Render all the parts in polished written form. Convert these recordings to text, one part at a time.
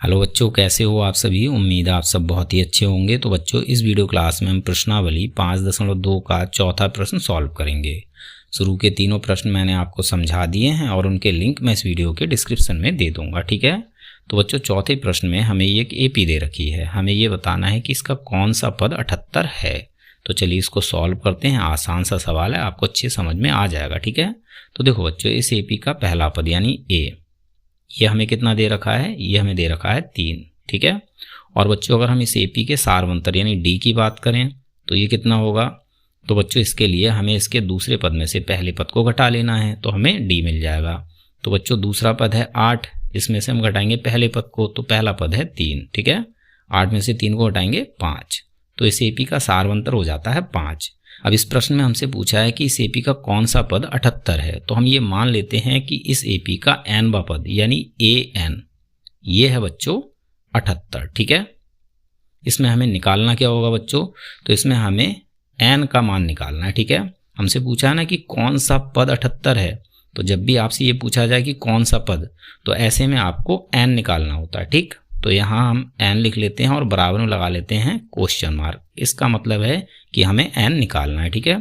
Hello बच्चों, कैसे हो आप सभी। उम्मीद है आप सब बहुत ही अच्छे होंगे। तो बच्चों, इस वीडियो क्लास में हम प्रश्नावली 5.2 का चौथा प्रश्न सॉल्व करेंगे। शुरू के तीनों प्रश्न मैंने आपको समझा दिए हैं और उनके लिंक मैं इस वीडियो के डिस्क्रिप्शन में दे दूंगा, ठीक है। तो बच्चों, चौथे प्रश्न में हमें एक एपी दे रखी है। हमें ये बताना है कि इसका कौन सा पद 78 है। तो चलिए इसको सॉल्व करते हैं। आसान सा सवाल है, आपको अच्छी समझ में आ जाएगा, ठीक है। तो देखो बच्चों, इस एपी का पहला पद यानी ए, ये हमें कितना दे रखा है, ये हमें दे रखा है 3, ठीक है। और बच्चों, अगर हम इस एपी के सारवंतर यानी डी की बात करें तो ये कितना होगा। तो बच्चों, इसके लिए हमें इसके दूसरे पद में से पहले पद को घटा लेना है, तो हमें डी मिल जाएगा। तो बच्चों, दूसरा पद है 8, इसमें से हम घटाएंगे पहले पद को, तो पहला पद है 3, ठीक है। 8 में से 3 को घटाएंगे 5, तो इस एपी का सारवंतर हो जाता है 5। अब इस प्रश्न में हमसे पूछा है कि इस एपी का कौन सा पद 78 है। तो हम ये मान लेते हैं कि इस एपी का एनवा पद यानी एन, ये है बच्चों 78, ठीक है। इसमें हमें निकालना क्या होगा बच्चों, तो इसमें हमें एन का मान निकालना है, ठीक है। हमसे पूछा है ना कि कौन सा पद 78 है, तो जब भी आपसे ये पूछा जाए कि कौन सा पद, तो ऐसे में आपको एन निकालना होता है, ठीक। तो यहाँ हम एन लिख लेते हैं और बराबर में लगा लेते हैं क्वेश्चन मार्क। इसका मतलब है कि हमें एन निकालना है, ठीक है।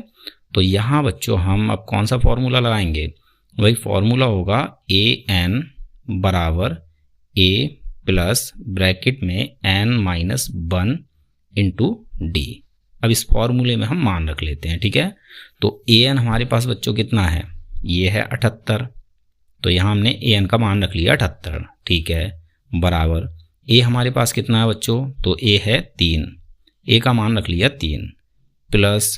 तो यहाँ बच्चों हम अब कौन सा फॉर्मूला लगाएंगे, वही फॉर्मूला होगा ए एन बराबर ए प्लस ब्रैकेट में एन माइनस 1 इंटू डी। अब इस फॉर्मूले में हम मान रख लेते हैं, ठीक है। तो ए एन हमारे पास बच्चों कितना है, ये है 78, तो यहाँ हमने ए एन का मान रख लिया 78, ठीक है। बराबर ए हमारे पास कितना है बच्चों, तो ए है 3, ए का मान रख लिया 3 प्लस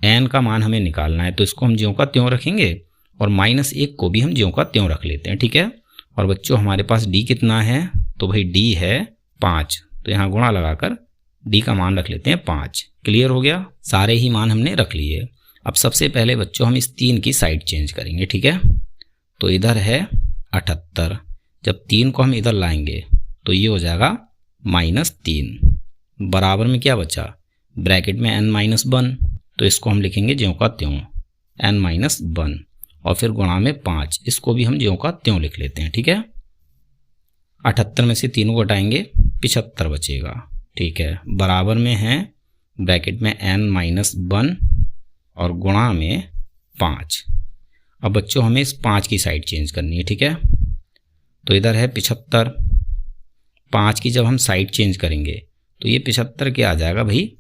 एन का मान हमें निकालना है, तो इसको हम ज्यों का त्यों रखेंगे और -1 को भी हम ज्यों का त्यों रख लेते हैं, ठीक है। और बच्चों, हमारे पास डी कितना है, तो भाई डी है 5, तो यहाँ गुणा लगाकर डी का मान रख लेते हैं 5। क्लियर हो गया, सारे ही मान हमने रख लिए। अब सबसे पहले बच्चों हम इस 3 की साइड चेंज करेंगे, ठीक है। तो इधर है 78, जब 3 को हम इधर लाएंगे तो ये हो जाएगा -3, बराबर में क्या बचा, ब्रैकेट में n-1, तो इसको हम लिखेंगे ज्यों का त्यों n-1 और फिर गुणा में 5, इसको भी हम ज्यों का त्यों लिख लेते हैं, ठीक है। 78 में से 3 को घटाएंगे 75 बचेगा, ठीक है। बराबर में है ब्रैकेट में n-1 और गुणा में 5। अब बच्चों, हमें इस 5 की साइड चेंज करनी है, ठीक है। तो इधर है 75, 5 की जब हम साइड चेंज करेंगे तो ये 75 के आ जाएगा भाई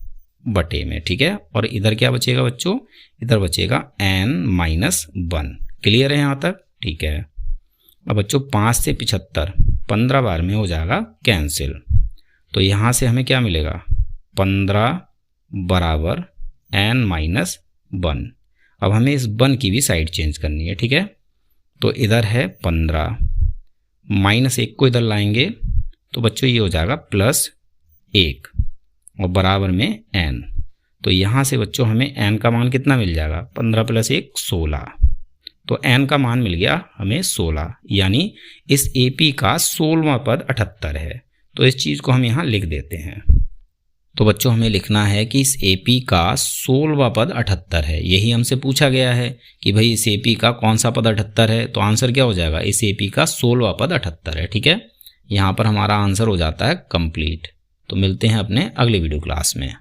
बटे में, ठीक है। और इधर क्या बचेगा बच्चों, इधर बचेगा n-1। क्लियर है यहाँ तक, ठीक है। अब बच्चों, 5 से 75 15 बार में हो जाएगा कैंसिल, तो यहाँ से हमें क्या मिलेगा, 15 बराबर n-1। अब हमें इस 1 की भी साइड चेंज करनी है, ठीक है। तो इधर है 15, -1 को इधर लाएंगे तो बच्चों ये हो जाएगा +1 और बराबर में n। तो यहाँ से बच्चों हमें n का मान कितना मिल जाएगा, 15 + 1 16, तो n का मान मिल गया हमें 16, यानी इस एपी का 16वां पद 78 है। तो इस चीज़ को हम यहाँ लिख देते हैं। तो बच्चों, हमें लिखना है कि इस एपी का 16वां पद 78 है। यही हमसे पूछा गया है कि भाई इस एपी का कौन सा पद 78 है, तो आंसर क्या हो जाएगा, इस एपी का 16वां पद 78 है, ठीक है। यहाँ पर हमारा आंसर हो जाता है कंप्लीट। तो मिलते हैं अपने अगले वीडियो क्लास में।